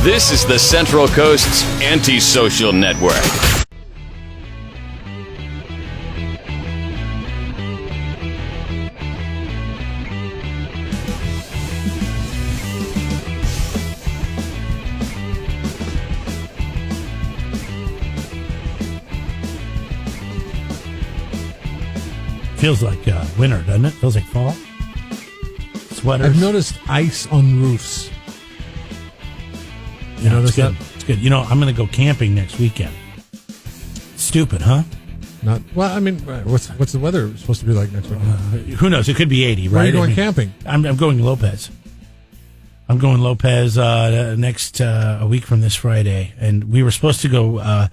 This is the Central Coast's anti-social network. Feels like winter, doesn't it? Feels like fall. Sweaters. I've noticed ice on roofs. You notice that? It's good. You know, I'm going to go camping next weekend. Stupid, huh? Not well. I mean, what's the weather supposed to be like next weekend? Who knows? It could be 80, right? Where are you going camping? I'm going to Lopez. I'm going Lopez next a week from this Friday, and we were supposed to go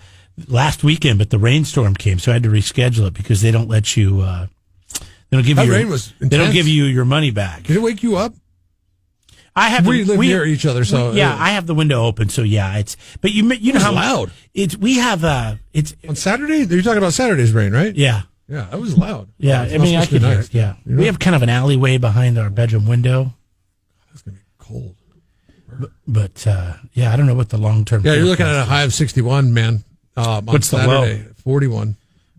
last weekend, but the rainstorm came, so I had to reschedule it because they don't let you. They don't give that you. Rain was intense. They don't give you your money back. Did it wake you up? We live near each other, so I have the window open, so yeah, it's. But you know how loud we have. It's on Saturday. You're talking about Saturday's rain, right? Yeah, that was loud. Yeah, I mean, I could hear it. Yeah, we have kind of an alleyway behind our bedroom window. It's gonna be cold. But I don't know what the long term. Yeah, you're looking at a high of 61, man. What's Saturday, the low? 41.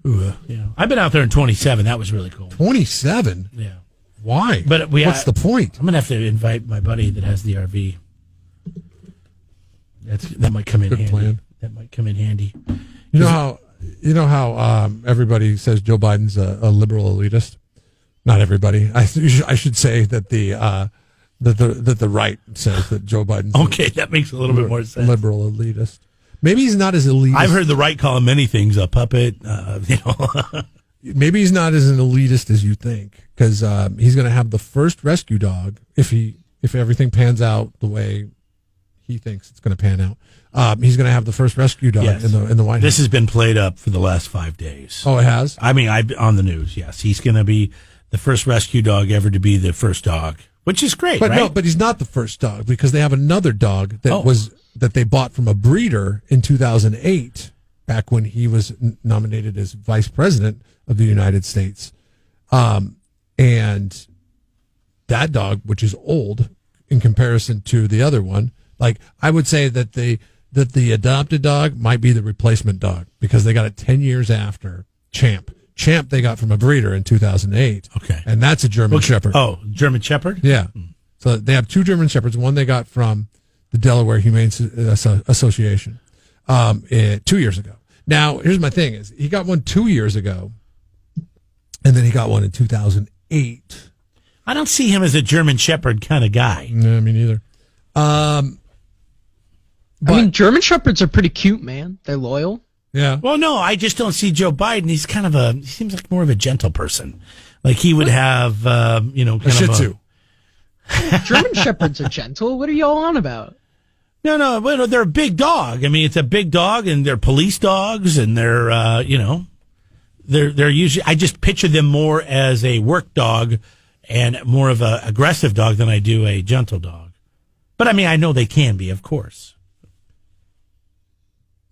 Ooh, yeah, I've been out there in 27. That was really cool. 27. Yeah. Why? But what's the point? I'm gonna have to invite my buddy that has the RV. That might come in handy. Plan. That might come in handy. You know how everybody says Joe Biden's a liberal elitist. Not everybody. I should say that the right says that Joe Biden's that makes a little bit more sense. Liberal elitist. Maybe he's not as elitist. I've heard the right call him many things, a puppet. Maybe he's not as an elitist as you think, because he's going to have the first rescue dog if everything pans out the way he thinks it's going to pan out. He's going to have the first rescue dog in the White House. This has been played up for the last 5 days. Oh, it has? I mean, on the news. Yes, he's going to be the first rescue dog ever to be the first dog, which is great. But right? no, but he's not the first dog, because they have another dog that they bought from a breeder in 2008, back when he was nominated as vice president of the United States. And that dog, which is old in comparison to the other one, like I would say that the adopted dog might be the replacement dog, because they got it 10 years after Champ. Champ they got from a breeder in 2008. Okay. And that's a German Shepherd. Oh, German Shepherd? Yeah. So they have 2 German Shepherds. One they got from the Delaware Humane Association 2 years ago. Now, here's my thing: is he got one 2 years ago, and then he got one in 2008. I don't see him as a German Shepherd kind of guy. No, me neither. I mean, German Shepherds are pretty cute, man. They're loyal. Yeah. Well, no, I just don't see Joe Biden. He's he seems like more of a gentle person. Like he would have, kind a Shih Tzu. German Shepherds are gentle. What are y'all on about? No, they're a big dog. I mean, it's a big dog, and they're police dogs, and they're, they're usually. I just picture them more as a work dog and more of a aggressive dog than I do a gentle dog. But I mean, I know they can be, of course.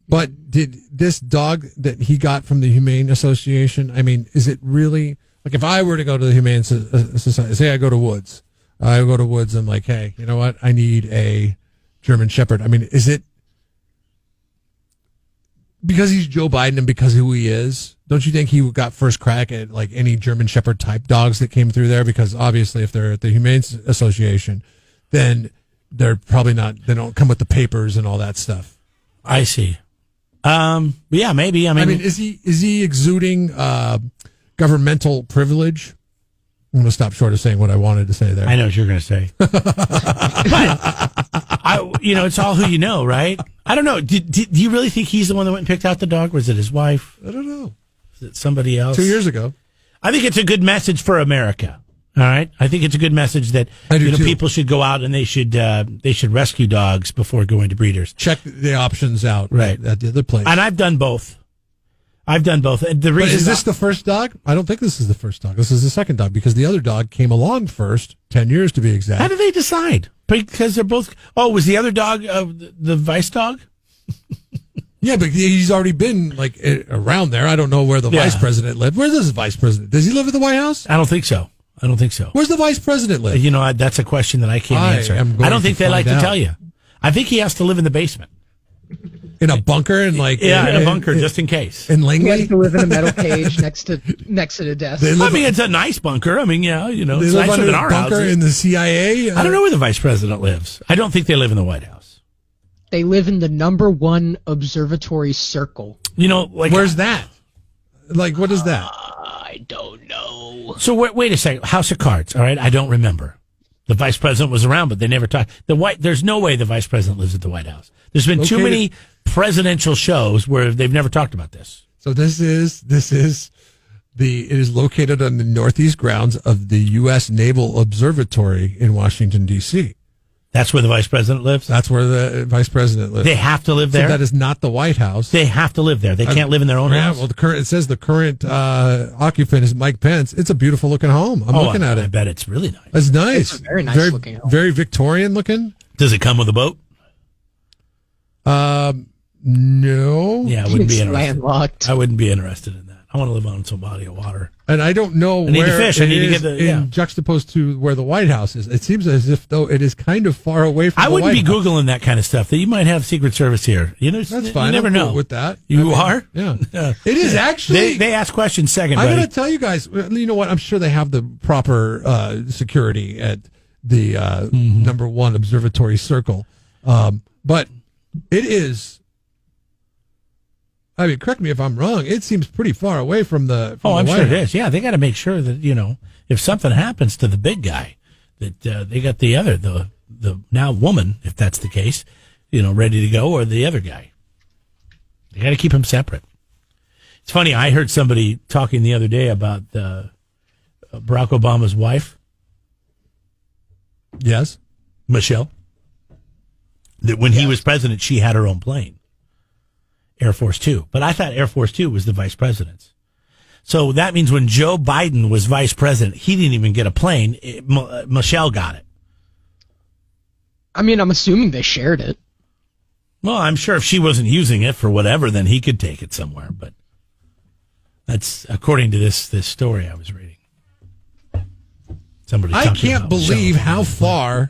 But did this dog that he got from the Humane Association? I mean, is it really like if I were to go to the Humane Society? Say I go to Woods. I'm like, hey, you know what? I need a German Shepherd. I mean, is it because he's Joe Biden and because of who he is? Don't you think he got first crack at like any German Shepherd type dogs that came through there? Because obviously, if they're at the Humane Association, then they're probably not. They don't come with the papers and all that stuff. I see. Yeah, maybe. I mean, is he exuding governmental privilege? I'm going to stop short of saying what I wanted to say there. I know what you're going to say. But, it's all who you know, right? I don't know. Do you really think he's the one that went and picked out the dog? Or was it his wife? I don't know. Is it somebody else? 2 years ago. I think it's a good message for America. All right. I think it's a good message that people should go out and they should rescue dogs before going to breeders. Check the options out right at the other place. And I've done both. The reason is this the first dog? I don't think this is the first dog. This is the second dog, because the other dog came along first, 10 years to be exact. How did they decide? Because they're both. Oh, was the other dog the vice dog? Yeah, but he's already been like around there. I don't know where the vice president lived. Where does the vice president? Does he live at the White House? I don't think so. Where's the vice president live? That's a question that I can't answer. I don't think they like to tell you. I think he has to live in the basement. In a bunker and in a bunker just in case. In He Langley? has to live in a metal cage next to the desk. I mean, it's a nice bunker. I mean, yeah, They it's live nicer under than a our bunker houses. in the CIA? I don't know where the vice president lives. I don't think they live in the White House. They live in the #1 observatory circle. Where's that? Like, what is that? I don't know. So wait a second. House of Cards. All right, I don't remember. The vice president was around, but they never talked. There's no way the vice president lives at the White House. There's been too many presidential shows where they've never talked about this. So it is located on the northeast grounds of the U.S. Naval Observatory in Washington, D.C. That's where the vice president lives? That's where the vice president lives. They have to live there? So that is not the White House. They have to live there. They can't live in their own house? Well, it says the current occupant is Mike Pence. It's a beautiful looking home. I'm looking at it. I bet it's really nice. It's nice. It's a very nice looking home. Very Victorian looking. Does it come with a boat? No. Yeah, I wouldn't be It's interested. landlocked. I wouldn't be interested in that. I want to live on some body of water. And I don't know I need to where fish. I it need to is get the- juxtaposed to where the White House is. It seems as if, though, it is kind of far away from I the wouldn't White be House. Googling that kind of stuff. That you might have Secret Service here. That's fine. You never I'm cool know. with that. You are? Yeah. It is actually. They ask questions second, I'm buddy. going to tell you guys, you know what? I'm sure they have the proper security at the #1 observatory circle. But it is. I mean, correct me if I'm wrong. It seems pretty far away from the. From the I'm White sure it House. is. Yeah, they got to make sure that, if something happens to the big guy, that they got the now woman, if that's the case, ready to go, or the other guy. They got to keep them separate. It's funny. I heard somebody talking the other day about Barack Obama's wife, Yes. Michelle, that when he was president, she had her own plane. Air Force Two. But I thought Air Force Two was the vice president's. So that means when Joe Biden was vice president, he didn't even get a plane. Michelle got it. I mean, I'm assuming they shared it. Well, I'm sure if she wasn't using it for whatever, then he could take it somewhere. But that's according to this story I was reading. Somebody. I can't believe how far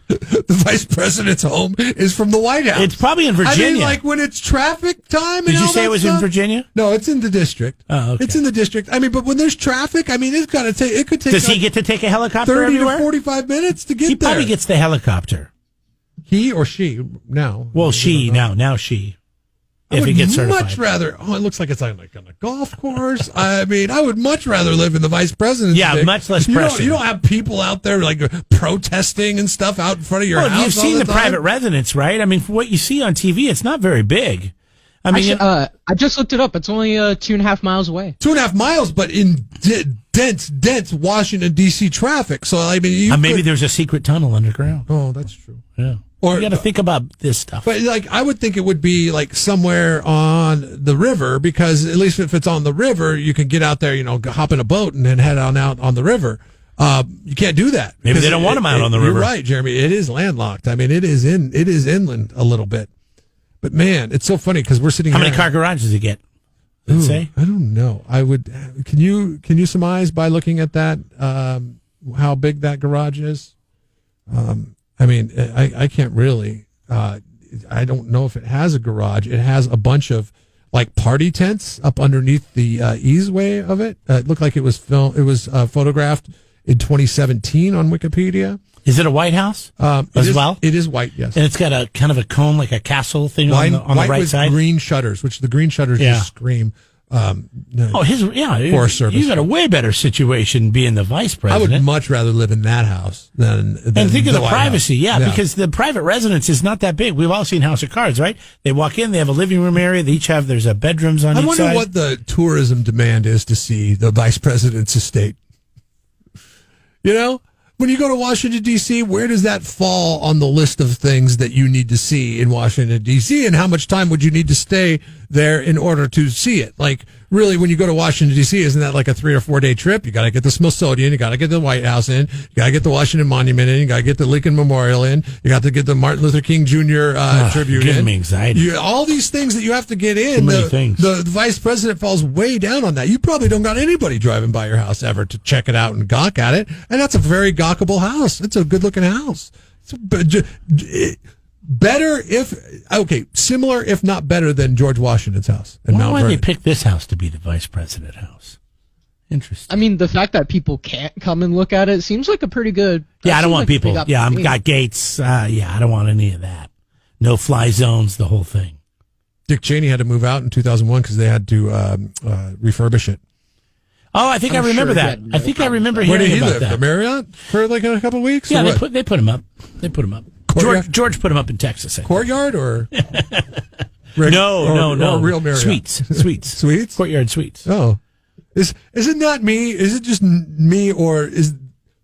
the vice president's home is from the White House. It's probably in Virginia. I mean, like when it's traffic time. Did and you all say that it was stuff? in Virginia? No, it's in the district. Oh, okay. It's in the district. I mean, but when there's traffic, I mean, it's got to take. It could take. Does he get to take a helicopter 30 everywhere? to 45 minutes to get He there? probably gets the helicopter. He or she now. Well, she now she. If he gets certified. Much rather. Oh, it looks like it's like on a golf course. I mean, I would much rather live in the vice president's. Yeah, district. much less You pressure. don't have people out there like protesting and stuff out in front of your house. You've all seen the time. private residence, right? I mean, for what you see on TV, it's not very big. I mean, I just looked it up. It's only 2.5 miles away. 2.5 miles, but in dense Washington D.C. traffic. So I mean, maybe there's a secret tunnel underground. Oh, that's true. Yeah. Or you got to think about this stuff. But like, I would think it would be like somewhere on the river, because at least if it's on the river, you can get out there, hop in a boat and then head on out on the river. You can't do that. Maybe they don't want them out on the river. You're right, Jeremy. It is landlocked. I mean, it is inland a little bit. But man, it's so funny because we're sitting. How here. many car garages does it get? Does it say? I don't know. I would. Can you surmise by looking at that how big that garage is? I mean, I can't really. I don't know if it has a garage. It has a bunch of like party tents up underneath the easeway of it. It looked like it was photographed in 2017 on Wikipedia. Is it a White House as well? It is white, yes. And it's got a kind of a cone, like a castle thing on the white right with side. green shutters, which the green shutters just scream. Forest Service. You got a way better situation being the vice I president. would much rather live in that house than and think of the White privacy, House. because the private residence is not that big. We've all seen House of Cards, right? They walk in, they have a living room area. They each have there's bedrooms on I each wonder side. what the tourism demand is to see the vice president's estate. When you go to Washington, D.C., where does that fall on the list of things that you need to see in Washington, D.C., and how much time would you need to stay there in order to see it? Like, really, when you go to Washington, D.C., isn't that like a 3 or 4 day trip? You got to get the Smithsonian, you got to get the White House in, you got to get the Washington Monument in, you got to get the Lincoln Memorial in, you got to get the Martin Luther King Jr. tribute giving in. me anxiety. All these things that you have to get in. Too many things. The vice president falls way down on that. You probably don't got anybody driving by your house ever to check it out and gawk at it. And that's a very gawkable house. It's a good looking house. similar if not better than George Washington's house in Mount Why Vernon. they pick this house to be the vice president house? Interesting. I mean, the fact that people can't come and look at it seems like a pretty good. Yeah, I don't want seems like people. they got Yeah, I've paid. got gates. I don't want any of that. No fly zones, the whole thing. Dick Cheney had to move out in 2001 because they had to refurbish it. Oh, I think I remember sure he that. had no I think I problem remember with Where hearing did he about live? that. The Marriott for like a couple of weeks? Yeah, or what? they put him up. They put him up. Courtyard? George put him up in Texas. I think. Courtyard or No. or real Marriott? Suites. Courtyard suites. Oh, isn't that me? Is it just me, or is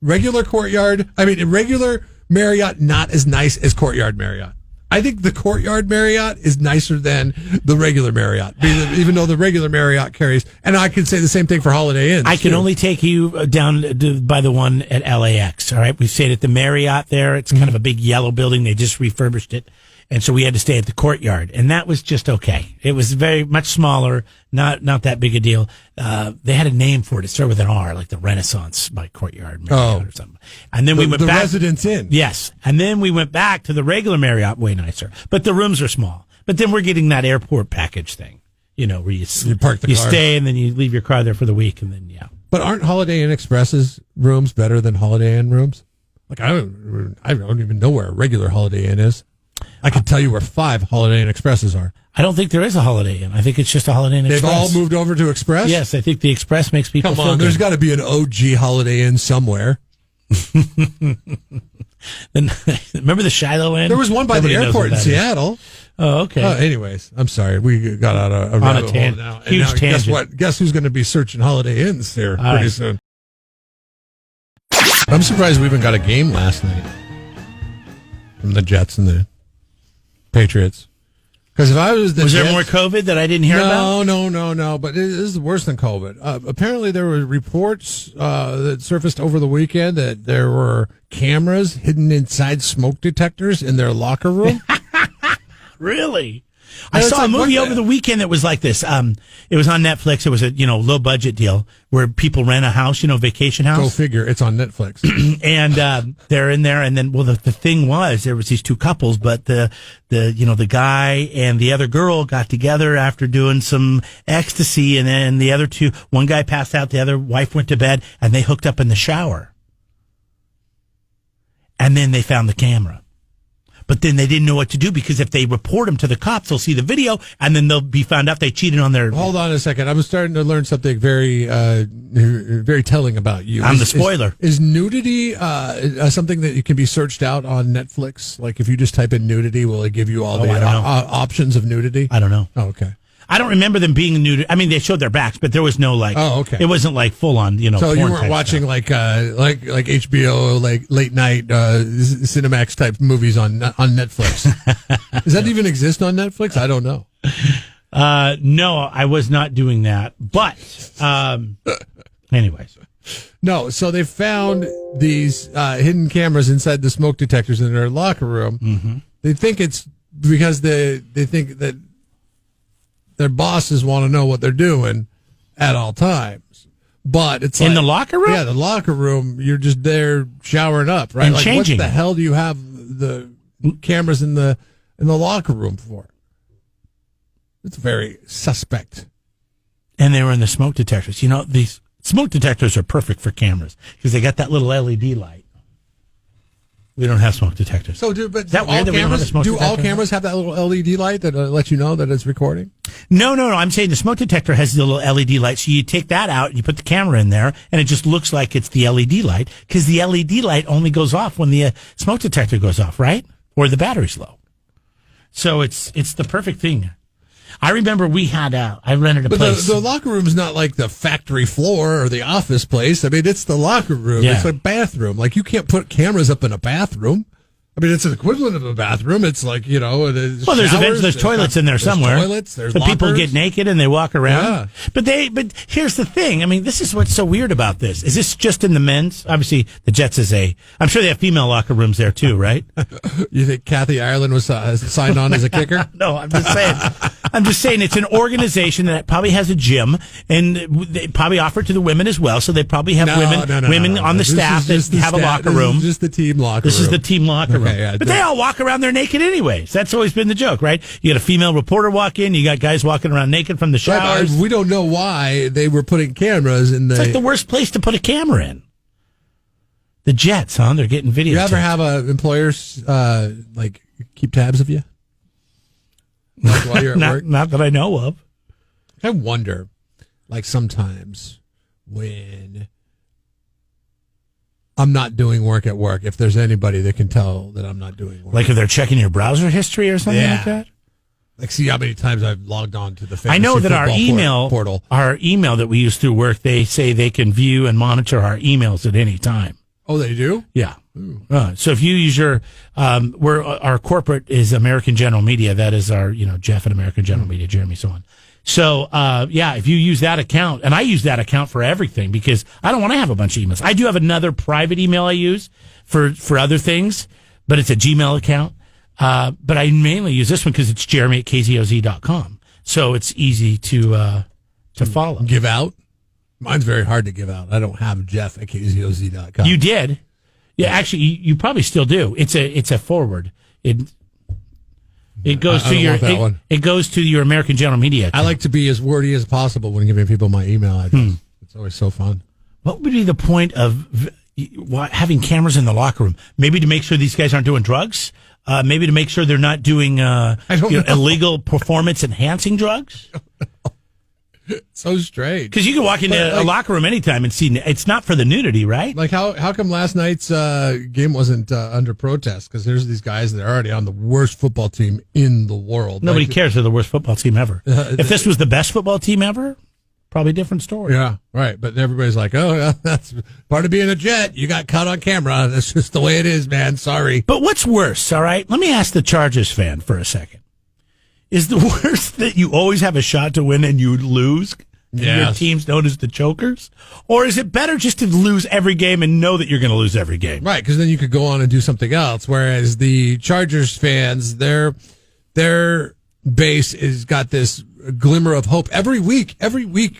regular Courtyard? I mean, regular Marriott not as nice as Courtyard Marriott. I think the Courtyard Marriott is nicer than the regular Marriott, even though the regular Marriott carries. And I could say the same thing for Holiday Inns. I can too. only take you down by the one at LAX. All right, we stayed at the Marriott there. It's kind of a big yellow building. They just refurbished it, and so we had to stay at the Courtyard, and that was just okay. It was very much smaller, not that big a deal. They had a name for it. It started with an R, like the Renaissance by Courtyard Marriott or something. And then we went the back. Residence Inn. Yes, and then we went back to the regular Marriott, way nicer, but the rooms are small. But then we're getting that airport package thing, where you park the car. stay and then you leave your car there for the week, and then But aren't Holiday Inn Express's rooms better than Holiday Inn rooms? Like I don't even know where a regular Holiday Inn is. I can tell you where 5 Holiday Inn Expresses are. I don't think there is a Holiday Inn. I think it's just a Holiday Inn Express. They've all moved over to Express? Yes, I think the Express makes people Come feel on, good. there's got to be an OG Holiday Inn somewhere. Remember the Shiloh Inn? There was one by Nobody the knows airport what in that is. Seattle. Oh, okay. Anyways, I'm sorry. We got out a rabbit hole now. And huge now, Guess tangent. what? Guess who's going to be searching Holiday Inns here All pretty right. soon. I'm surprised we even got a game last night from the Jets and the Patriots. Because if I was the Was Jets, there more COVID that I didn't hear about? No. But it is worse than COVID. Apparently, there were reports that surfaced over the weekend that there were cameras hidden inside smoke detectors in their locker room. Really? I it's saw a like, movie what over the weekend that was like this. It was on Netflix. It was a low budget deal where people rent a house, vacation Go house, figure. It's on Netflix. and they're in there. And then, the thing was, there was these two couples, but the guy and the other girl got together after doing some ecstasy, and then the other two, one guy passed out, the other wife went to bed, and they hooked up in the shower. And then they found the camera. But then they didn't know what to do, because if they report them to the cops, they'll see the video, and then they'll be found out they cheated on their... Hold on a second. I'm starting to learn something very, very telling about you. I'm the spoiler. Is nudity something that can be searched out on Netflix? Like if you just type in nudity, will it give you all the I don't know. options of nudity? I don't know. Oh, okay. I don't remember them being nude. I mean, they showed their backs, but there was no Oh, okay. It wasn't like full on, So porn you weren't type watching stuff. like HBO, like late night Cinemax type movies on Netflix. Does that even exist on Netflix? I don't know. No, I was not doing that. But, anyways. No, so they found these hidden cameras inside the smoke detectors in their locker room. Mm-hmm. They think it's because they think that their bosses want to know what they're doing at all times. But it's In like, the locker room? Yeah, the locker room, you're just there showering up, right? And like, changing. What the hell do you have the cameras in the locker room for? It's very suspect. And they were in the smoke detectors. These smoke detectors are perfect for cameras because they got that little LED light. We don't have smoke detectors. So, but Is that weird that we don't have a smoke do all detector? cameras have that little LED light that lets you know that it's recording? No. I'm saying the smoke detector has the little LED light. So you take that out and you put the camera in there, and it just looks like it's the LED light, because the LED light only goes off when the smoke detector goes off, right? Or the battery's low. So it's the perfect thing. I remember I rented a But place. the locker room's not like the factory floor or the office place. I mean, it's the locker room. Yeah. It's a bathroom. Like, you can't put cameras up in a bathroom. I mean, it's an equivalent of a bathroom. It's like, there's there's toilets in there somewhere. Toilets, there's but people lockers. get naked and they walk around. Yeah. But here's the thing. I mean, this is what's so weird about this. Is this just in the men's? Obviously, the Jets I'm sure they have female locker rooms there too, right? You think Kathy Ireland was signed on as a kicker? No, I'm just saying it's an organization that probably has a gym, and they probably offer it to the women as well. So they probably have women on the staff that have a locker room. This is just the team locker room. This is the team locker room. room. Yeah. But they all walk around there naked anyways. That's always been the joke, right? You got a female reporter walk in, you got guys walking around naked from the showers. Right, we don't know why they were putting cameras in the... It's like the worst place to put a camera in. The jets, huh? They're getting video. You ever have employers keep tabs of you? Like while you're at work? Not that I know of. I wonder, sometimes when I'm not doing work at work, if there's anybody that can tell that I'm not doing work. Like if they're checking your browser history or something like that? See how many times I've logged on to the fantasy I know that our email portal. Our email that we use through work, they say they can view and monitor our emails at any time. Oh, they do? Yeah. So if you use our corporate is American General Media. That is our, Jeff at American General Media, Jeremy, so on. So, if you use that account, and I use that account for everything because I don't want to have a bunch of emails. I do have another private email I use for other things, but it's a Gmail account. But I mainly use this one because it's jeremy@kzoz.com. So it's easy to follow. Give out? Mine's very hard to give out. I don't have Jeff at kzoz.com. You did? Yeah, actually, you probably still do. It's a forward. It goes to your it goes to your American General Media account. I like to be as wordy as possible when giving people my email address. It's always so fun. What would be the point of having cameras in the locker room? Maybe to make sure these guys aren't doing drugs. Maybe to make sure they're not doing illegal performance enhancing drugs. So strange. Because you can walk into a locker room anytime and see it's not for the nudity, right? Like how come last night's game wasn't under protest? Because there's these guys that are already on the worst football team in the world. Nobody cares they're the worst football team ever. If this was the best football team ever, probably a different story. Yeah, right. But everybody's like, oh, that's part of being a Jet. You got caught on camera. That's just the way it is, man. Sorry. But what's worse, all right? Let me ask the Chargers fan for a second. Is the worst that you always have a shot to win and you lose? Your team's known as the chokers? Or is it better just to lose every game and know that you're going to lose every game? Right, because then you could go on and do something else. Whereas the Chargers fans, their base has got this glimmer of hope every week. Every week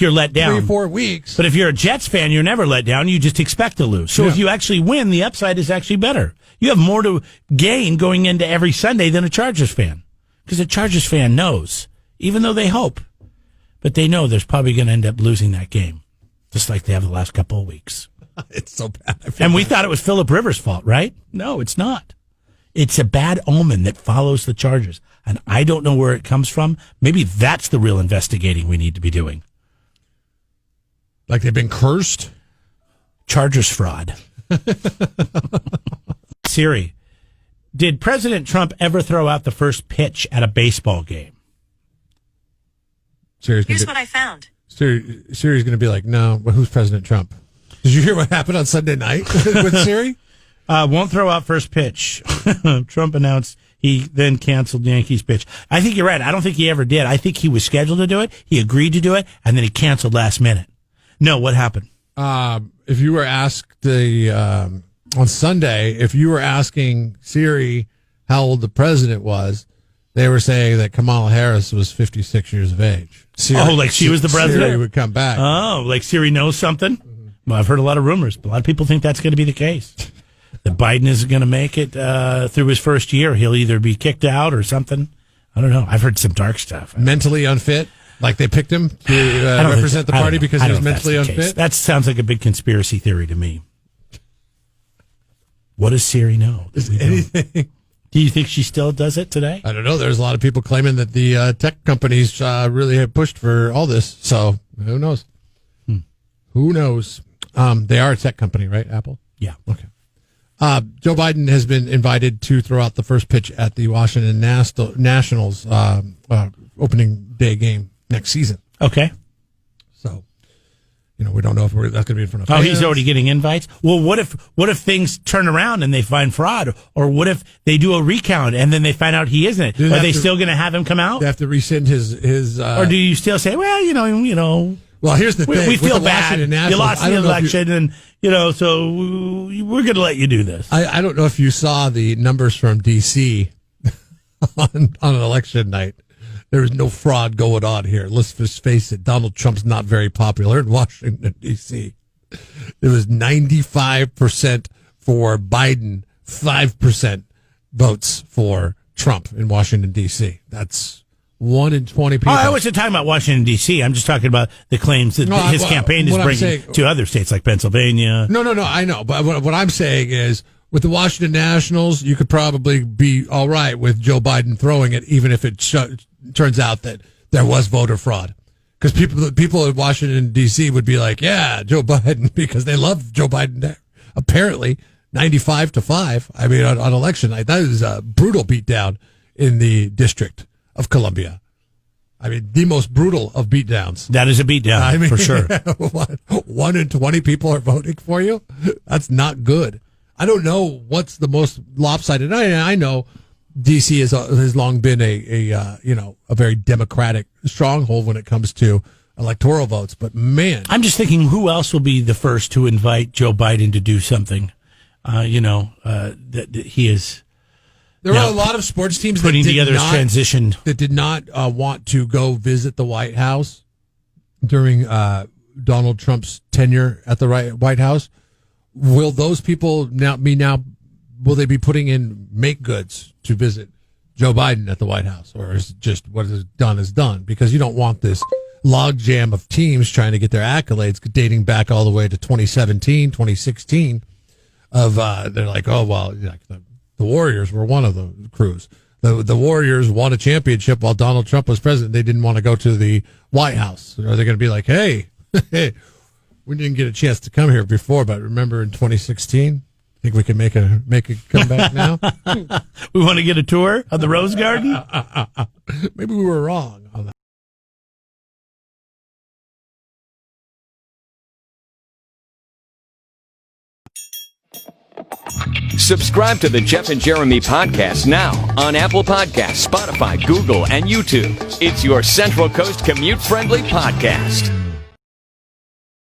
you're let down. 3 or 4 weeks. But if you're a Jets fan, you're never let down. You just expect to lose. So if you actually win, the upside is actually better. You have more to gain going into every Sunday than a Chargers fan. Because a Chargers fan knows, even though they hope, but they know there's probably going to end up losing that game, just like they have the last couple of weeks. It's so bad. And we thought it was Phillip Rivers' fault, right? No, it's not. It's a bad omen that follows the Chargers. And I don't know where it comes from. Maybe that's the real investigating we need to be doing. Like they've been cursed? Chargers fraud. Siri. Did President Trump ever throw out the first pitch at a baseball game? Here's what I found. Siri's going to be like, no, but who's President Trump? Did you hear what happened on Sunday night with Siri? Won't throw out first pitch. Trump announced he then canceled Yankees pitch. I think you're right. I don't think he ever did. I think he was scheduled to do it. He agreed to do it, and then he canceled last minute. No, what happened? If you were asked on Sunday, if you were asking Siri how old the president was, they were saying that Kamala Harris was 56 years of age. Siri, like she was the president? Siri would come back. Oh, like Siri knows something? Mm-hmm. Well, I've heard a lot of rumors, but a lot of people think that's going to be the case. That Biden is going to make it through his first year. He'll either be kicked out or something. I don't know. I've heard some dark stuff. Mentally unfit? Like they picked him to represent the party because he was mentally unfit? That sounds like a big conspiracy theory to me. What does Siri know? Anything? Do you think she still does it today? I don't know. There's a lot of people claiming that the tech companies really have pushed for all this. So who knows? Who knows? They are a tech company, right? Apple? Yeah. Okay. Joe Biden has been invited to throw out the first pitch at the Washington Nationals opening day game next season. Okay. So, we don't know if that's going to be in front of fans. Oh, he's already getting invites? Well, what if things turn around and they find fraud? Or what if they do a recount and then they find out he isn't? Are they still going to have him come out? They have to rescind his or do you still say, well, well, here's the thing. We feel bad. You lost the election, and so we're going to let you do this. I don't know if you saw the numbers from D.C. on an election night. There is no fraud going on here. Let's just face it. Donald Trump's not very popular in Washington, D.C. It was 95% for Biden, 5% votes for Trump in Washington, D.C. That's 1 in 20 people. I wasn't talking about Washington, D.C. I'm just talking about the claims that his campaign is bringing to other states like Pennsylvania. No, I know. But what I'm saying is, with the Washington Nationals, you could probably be all right with Joe Biden throwing it, even if it turns out that there was voter fraud. Because people in Washington, D.C. would be like, yeah, Joe Biden, because they love Joe Biden there. Apparently, 95-5. I mean, on election night, that is a brutal beatdown in the District of Columbia. I mean, the most brutal of beatdowns. That is a beatdown, I mean, for sure. 1 in 20 people are voting for you? That's not good. I don't know what's the most lopsided. I know D.C. has long been a very Democratic stronghold when it comes to electoral votes. But man, I'm just thinking, who else will be the first to invite Joe Biden to do something? That he is. There are a lot of sports teams putting together his transition that did not want to go visit the White House during Donald Trump's tenure at the White House. Will those people will they be putting in make goods to visit Joe Biden at the White House? Or is it just what is done? Because you don't want this logjam of teams trying to get their accolades dating back all the way to 2017, 2016 they're like, oh, well, the Warriors were one of the crews. The Warriors won a championship while Donald Trump was president. They didn't want to go to the White House. Are they going to be like, hey, we didn't get a chance to come here before, but remember in 2016? Think we can make a comeback now? We want to get a tour of the Rose Garden? Maybe we were wrong on that. Subscribe to the Jeff and Jeremy podcast now on Apple Podcasts, Spotify, Google, and YouTube. It's your Central Coast commute-friendly podcast.